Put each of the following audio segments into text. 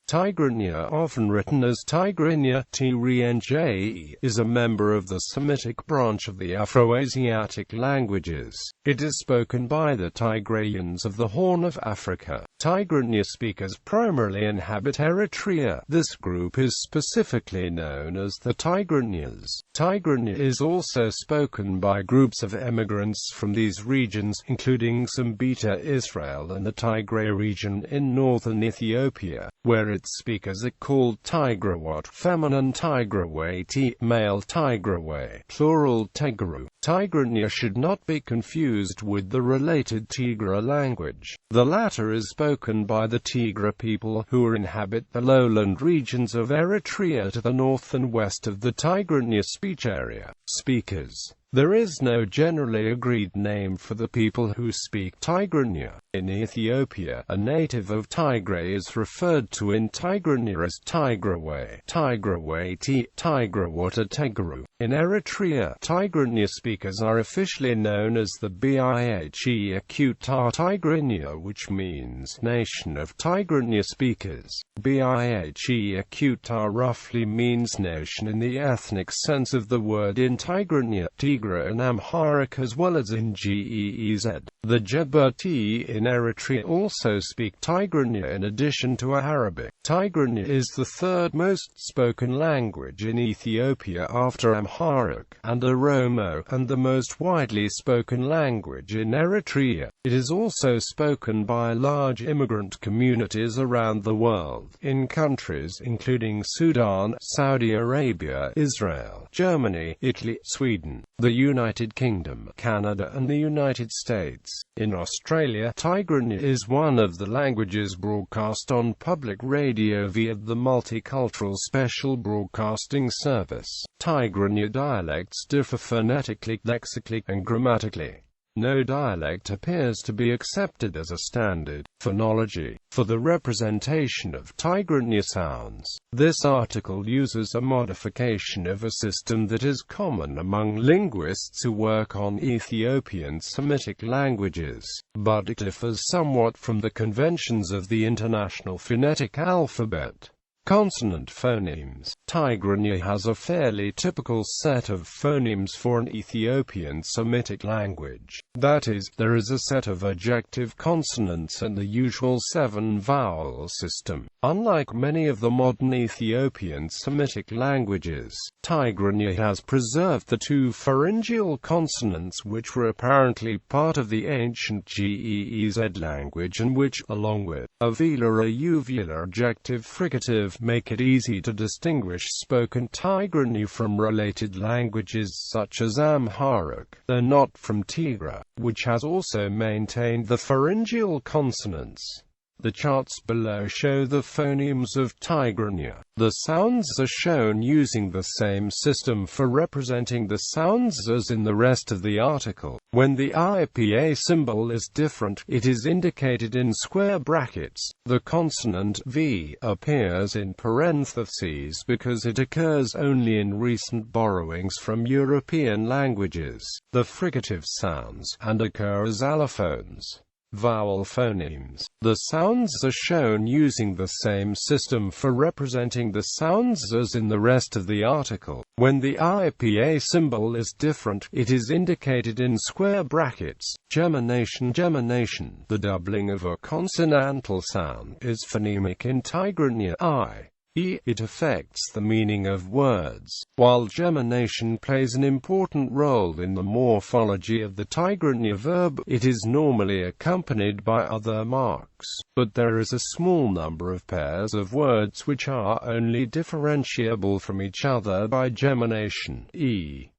Tigrinya, often written as Tigrinya.Tigrinya, is a member of the Semitic branch of the Afroasiatic languages. It is spoken by the Tigrayans of the Horn of Africa. Tigrinya speakers primarily inhabit Eritrea. This group is specifically known as the Tigrinyas. Tigrinya is also spoken by groups of emigrants from these regions, including some Beta Israel and the Tigray region in northern Ethiopia, where its speakers are called Tigrawot, feminine Tigraweyti, male Tigraway, plural Tegaru. Tigrinya should not be confused with the related Tigray language. The latter is spoken by the Tigray people, who inhabit the lowland regions of Eritrea to the north and west of the Tigrinya speech area. Speakers. There is no generally agreed name for the people who speak Tigrinya. In Ethiopia, a native of Tigray is referred to in Tigrinya as Tigraway, Tigrawayti, Tigrawot, Tegaru. In Eritrea, Tigrinya speakers are officially known as the Tigrinya, which means nation of Tigrinya speakers. Roughly means nation in the ethnic sense of the word in Tigrinya, Tigray and Amharic, as well as in Ge'ez. The Djibouti in Eritrea also speak Tigrinya in addition to Arabic. Tigrinya is the third most spoken language in Ethiopia after Amharic and Oromo, and the most widely spoken language in Eritrea. It is also spoken by large immigrant communities around the world, in countries including Sudan, Saudi Arabia, Israel, Germany, Italy, Sweden, the United Kingdom, Canada and the United States. In Australia, Tigrinya is one of the languages broadcast on public radio via the Multicultural Special Broadcasting Service. Tigrinya dialects differ phonetically, lexically, and grammatically. No dialect appears to be accepted as a standard phonology for the representation of Tigrinya sounds. This article uses a modification of a system that is common among linguists who work on Ethiopian Semitic languages, but it differs somewhat from the conventions of the International Phonetic Alphabet. Consonant phonemes. Tigrinya has a fairly typical set of phonemes for an Ethiopian Semitic language. That is, there is a set of adjective consonants and the usual 7-vowel system. Unlike many of the modern Ethiopian Semitic languages, Tigrinya has preserved the 2 pharyngeal consonants which were apparently part of the ancient Ge'ez language and which, along with a velar uvular adjective fricative, make it easy to distinguish spoken Tigrinya from related languages such as Amharic, though not from Tigray, which has also maintained the pharyngeal consonants. The charts below show the phonemes of Tigrinya. The sounds are shown using the same system for representing the sounds as in the rest of the article. When the IPA symbol is different, it is indicated in square brackets. The consonant V appears in parentheses because it occurs only in recent borrowings from European languages. The fricative sounds, and occur as allophones. Vowel phonemes. The sounds are shown using the same system for representing the sounds as in the rest of the article. When the IPA symbol is different, it is indicated in square brackets. Gemination. The doubling of a consonantal sound is phonemic in Tigrinya It affects the meaning of words. While gemination plays an important role in the morphology of the Tigrinya verb, it is normally accompanied by other marks. But there is a small number of pairs of words which are only differentiable from each other by gemination, e.g.,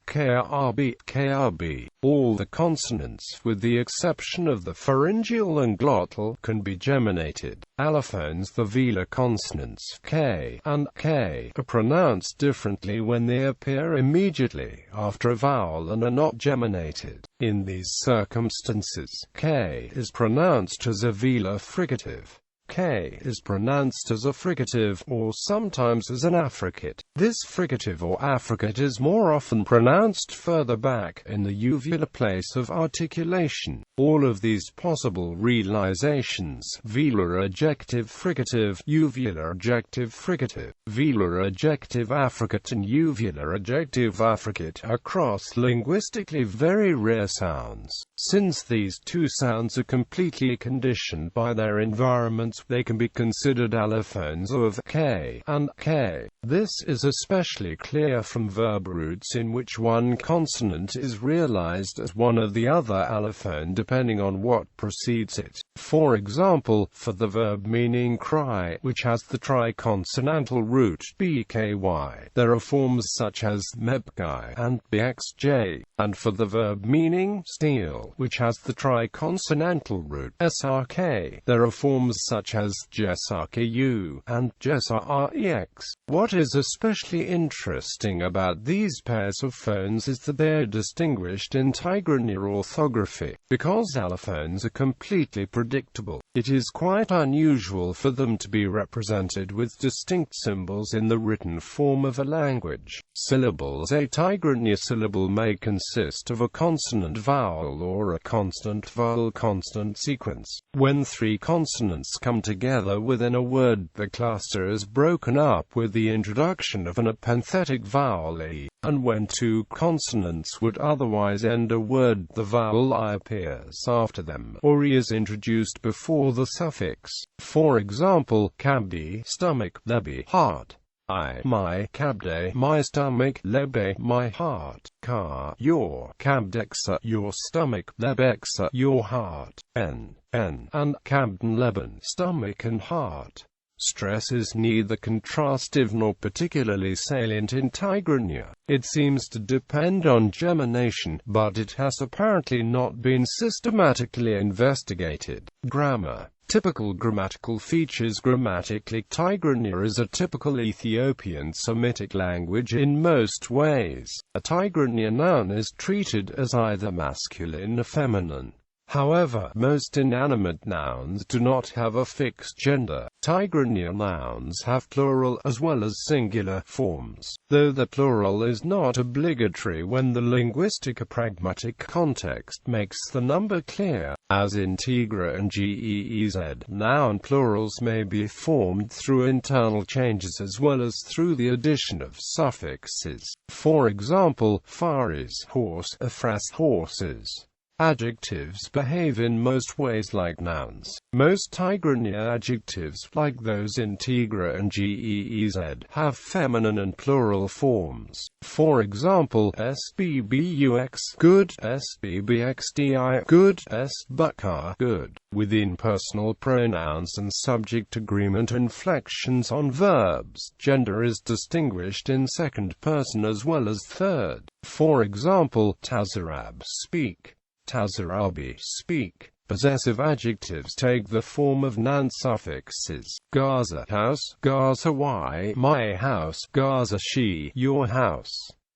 krb. All the consonants, with the exception of the pharyngeal and glottal, can be geminated. Allophones, the velar consonants k and k, are pronounced differently when they appear immediately after a vowel and are not geminated. In these circumstances, k is pronounced as a velar fricative. K is pronounced as a fricative, or sometimes as an affricate. This fricative or affricate is more often pronounced further back, in the uvular place of articulation. All of these possible realizations, velar adjective fricative, uvular adjective fricative, velar adjective affricate and uvular adjective affricate, are cross-linguistically very rare sounds. Since these two sounds are completely conditioned by their environments, they can be considered allophones of K and K. This is especially clear from verb roots in which one consonant is realized as one of the other allophone depending on what precedes it. For example, for the verb meaning cry, which has the triconsonantal root bky, there are forms such as mebkai and bxj, and for the verb meaning steal, which has the triconsonantal root srk, there are forms such as jesrku and jesrex. What is especially interesting about these pairs of phones is that they are distinguished in Tigrinya orthography. Because allophones are completely predictable, it is quite unusual for them to be represented with distinct symbols in the written form of a language. Syllables. A Tigrinya syllable may consist of a consonant vowel or a consonant vowel consonant sequence. When three consonants come together within a word, the cluster is broken up with the introduction of an epenthetic vowel e, and when two consonants would otherwise end a word, the vowel I appears after them, or e is introduced before the suffix. For example, kabdi, stomach, lebi, heart. I, my, kabde, my stomach, lebe, my heart, ka, your, kabdexa, your stomach, lebexa, your heart, and kabden, leben, stomach and heart. Stress is neither contrastive nor particularly salient in Tigrinya. It seems to depend on gemination, but it has apparently not been systematically investigated. Grammar. Typical grammatical features. Grammatically, Tigrinya is a typical Ethiopian Semitic language in most ways. A Tigrinya noun is treated as either masculine or feminine. However, most inanimate nouns do not have a fixed gender. Tigrinya nouns have plural as well as singular forms, though the plural is not obligatory when the linguistic or pragmatic context makes the number clear. As in Tigriņjə, noun plurals may be formed through internal changes as well as through the addition of suffixes. For example, faris, horse, afras, horses. Adjectives behave in most ways like nouns. Most Tigrinya adjectives, like those in Tigriņjə, have feminine and plural forms. For example, sbbux, good, sbbxdi, good, sbukar, good. Within personal pronouns and subject agreement inflections on verbs, gender is distinguished in second person as well as third. For example, tazarab, speak. Tazarabi, speak. Possessive adjectives take the form of noun suffixes. Gaza, house, Gaza, my house, Gaza, she, your house.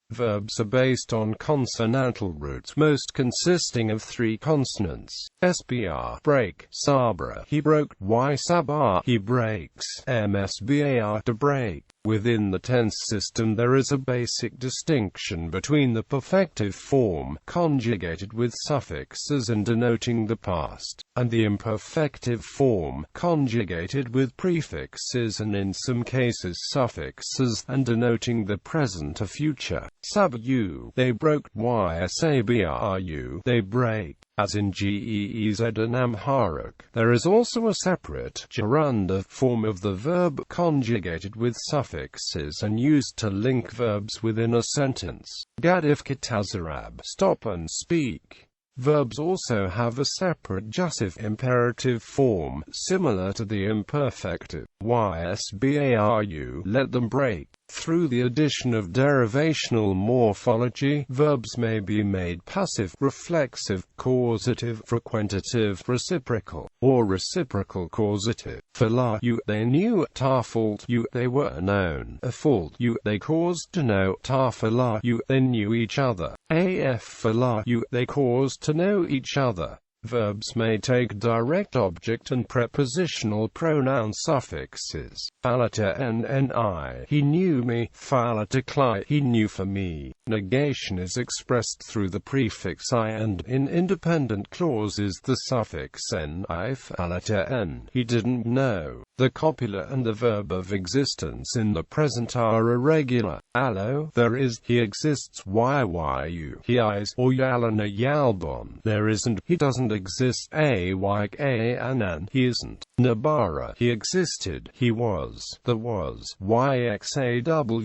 Verbs are based on consonantal roots, most consisting of three consonants. SBR, break, sabra, he broke, y sabar, he breaks, msbar, to break. Within the tense system there is a basic distinction between the perfective form, conjugated with suffixes and denoting the past, and the imperfective form, conjugated with prefixes and in some cases suffixes, and denoting the present or future. Sabu, they broke, ysabru, they break. As in Ge'ez and Amharic, there is also a separate gerunda form of the verb conjugated with suffixes and used to link verbs within a sentence. Gadif katazarab, stop and speak. Verbs also have a separate jussive imperative form, similar to the imperfective. Ysbaru, let them break. Through the addition of derivational morphology, verbs may be made passive, reflexive, causative, frequentative, reciprocal, or reciprocal causative. Fala, you, they knew, ta fault, you, they were known, a fault, you, they caused to know, ta fala, you, they knew each other, af fala, you, they caused to know each other. Verbs may take direct object and prepositional pronoun suffixes. Phalata nni, he knew me. Phalata kli, he knew for me. Negation is expressed through the prefix I, and in independent clauses the suffix ni. Phalata n, he didn't know. The copula and the verb of existence in the present are irregular. Allo, there is, he exists. Yu, he is, or yalana yalbon, there isn't, he doesn't exist. Ayk anan, he isn't. Nabara, he existed, he was, there was. Yxawwn,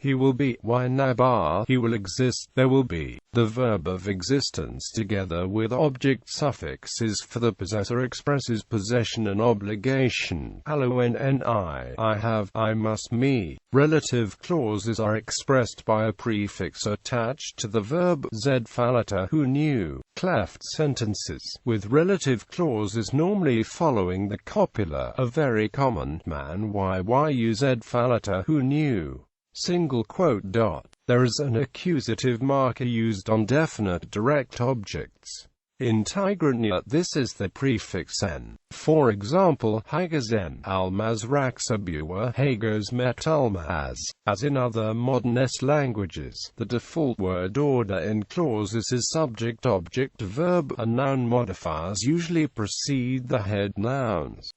he will be. Ynabar, he will exist, there will be. The verb of existence together with object suffixes for the possessor expresses possession and obligation. Allo nni, I have, I must, me. Relative clauses are expressed by a prefix attached to the verb. Z phalata, who knew. Cleft sentences, with relative clauses normally following the copula, are very common. Man yyuz phalata, who knew. Single quote dot. There is an accusative marker used on definite direct objects. In Tigrinya, this is the prefix n. For example, Hagazen almaz raksabuwa Hagos met almaz. As in other modern S languages, the default word order in clauses is subject, object, verb, and noun modifiers usually precede the head nouns.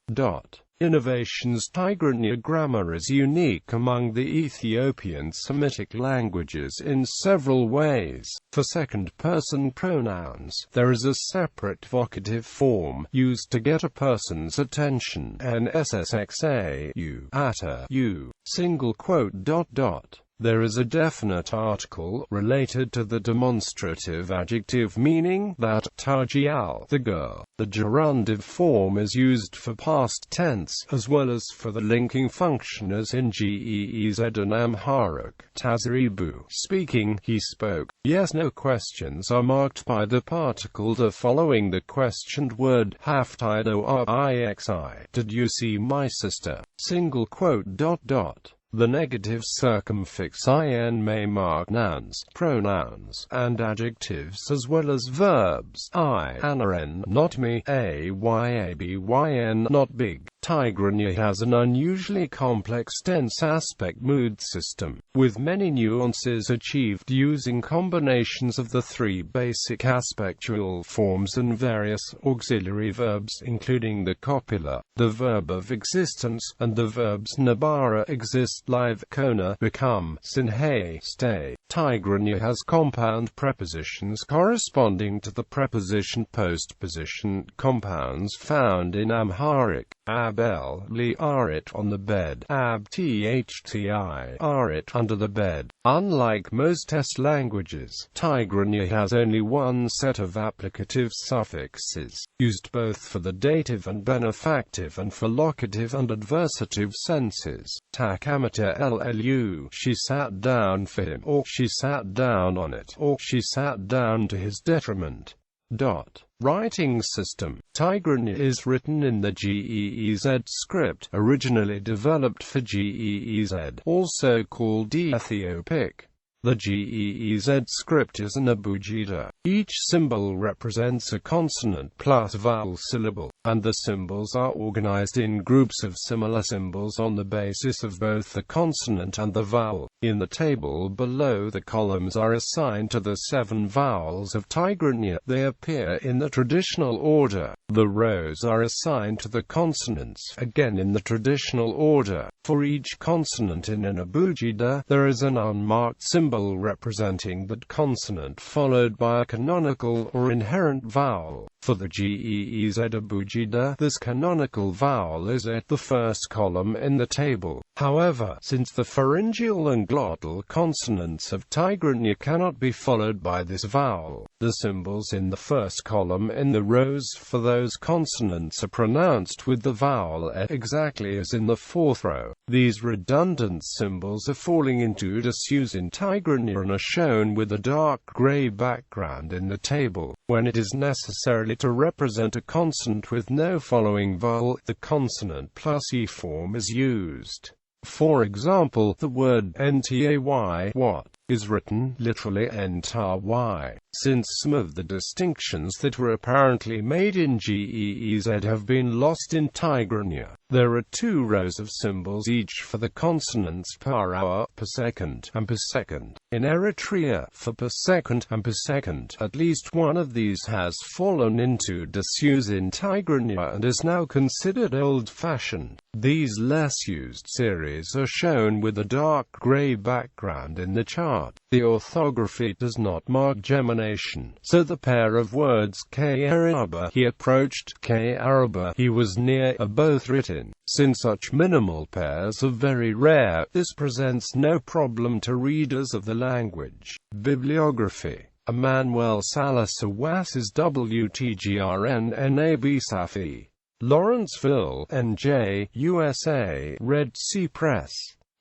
Innovations. Tigrinya grammar is unique among the Ethiopian Semitic languages in several ways. For second-person pronouns, there is a separate vocative form used to get a person's attention. Nssxa u, ata u, single quote dot dot. There is a definite article related to the demonstrative adjective, meaning that tajial, the girl. The gerundive form is used for past tense, as well as for the linking function as in Geez and Amharic. Tazribu, speaking, he spoke. Yes/no questions are marked by the particle de following the questioned word. Haftido ixi, did you see my sister? Single quote dot dot. The negative circumfix in may mark nouns, pronouns, and adjectives as well as verbs. Anaren, not me. Ayabyn, not big. Tigrinya has an unusually complex tense aspect mood system, with many nuances achieved using combinations of the three basic aspectual forms and various auxiliary verbs, including the copula, the verb of existence, and the verbs nabara, exist, live, kona, become, sinhe, stay. Tigrinya has compound prepositions corresponding to the preposition postposition compounds found in Amharic. Abel, li arit, on the bed. Ab thti, arit, under the bed. Unlike most S languages, Tigrinya has only one set of applicative suffixes, used both for the dative and benefactive and for locative and adversative senses. Takamata llu, she sat down for him, or she sat down on it, or she sat down to his detriment. Writing system. Tigrinya is written in the GEZ script, originally developed for GEZ, also called Ethiopic. The GEZ script is an abugida. Each symbol represents a consonant plus vowel syllable, and the symbols are organized in groups of similar symbols on the basis of both the consonant and the vowel. In the table below, the columns are assigned to the 7 vowels of Tigrinya. They appear in the traditional order. The rows are assigned to the consonants, again in the traditional order. For each consonant in an abugida, there is an unmarked symbol representing that consonant followed by a canonical or inherent vowel. For the GEZ abugida, this canonical vowel is at the first column in the table. However, since the pharyngeal and glottal consonants of Tigrinya cannot be followed by this vowel, the symbols in the first column in the rows for those consonants are pronounced with the vowel et, exactly as in the 4th row. These redundant symbols are falling into disuse in Tigrinya and are shown with a dark gray background in the table. When it is necessarily to represent a consonant with no following vowel, the consonant plus e form is used. For example, the word ntay, what, is written literally NTY, since some of the distinctions that were apparently made in GEEZ have been lost in Tigrinya. There are 2 rows of symbols each for the consonants per hour, per second, and per second. In Eritrea, for per second and per second, at least one of these has fallen into disuse in Tigrinya and is now considered old-fashioned. These less used series are shown with a dark gray background in the chart. The orthography does not mark gemination, so the pair of words K-Araba, he approached, K-Araba, he was near, are both written. Since such minimal pairs are very rare, this presents no problem to readers of the language. Bibliography. Emmanuel Salas-Awas's WTGRNNAB Safi. Lawrenceville, NJ, USA, Red Sea Press.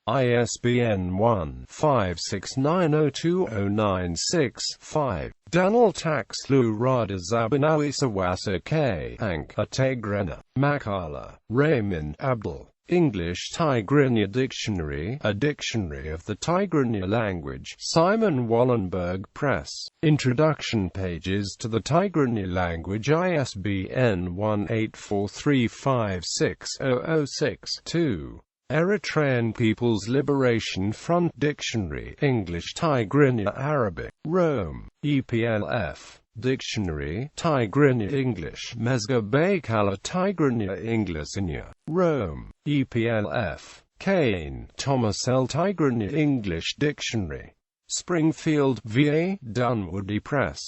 ISBN 1-569020965. Danil Taxlu Rada Zabanawi Sawasa K. Ank. A Tigrinya. Makala. Raymond Abdul. English Tigrinya Dictionary, a dictionary of the Tigrinya language, Simon Wallenberg Press. Introduction pages to the Tigrinya language, ISBN 1-843560062. Eritrean People's Liberation Front Dictionary, English Tigrinya Arabic, Rome, EPLF. Dictionary, Tigrinya English, Mezgabekala Tigrinya Inglesinya, Rome, EPLF. Kane, Thomas L. Tigrinya English Dictionary. Springfield, VA, Dunwoody Press.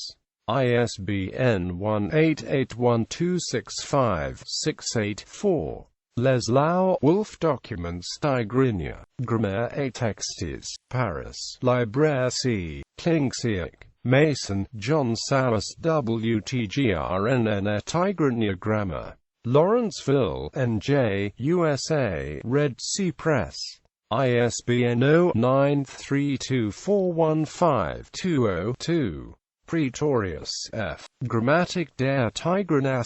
ISBN 1-881265684. Leslau, Wolf Documents Tigrinya, Grammatical, Paris, Libraire C. Klingsiak. Mason, John Salas WTGRNN Tigrinya Grammar. Lawrenceville, NJ, USA, Red Sea Press. ISBN 0932415202. Pretorius, F. Grammatik der Tigrinya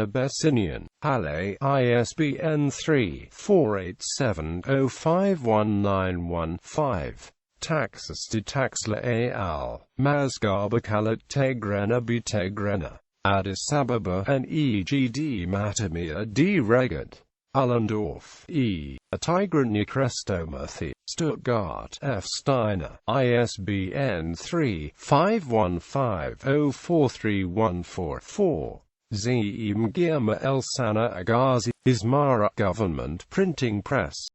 Abyssinian, Halle, ISBN 3-487-051915. Taxis Taxla al. Mazgarbakalat Tigrinya. Addis Ababa and EGD Matamia D. Regard. Allendorf, E. A Tigrinya Crestomathy. Stuttgart, F. Steiner. ISBN 3-515-043144. Zim Girma El Sana Agazi. Izmara Government Printing Press.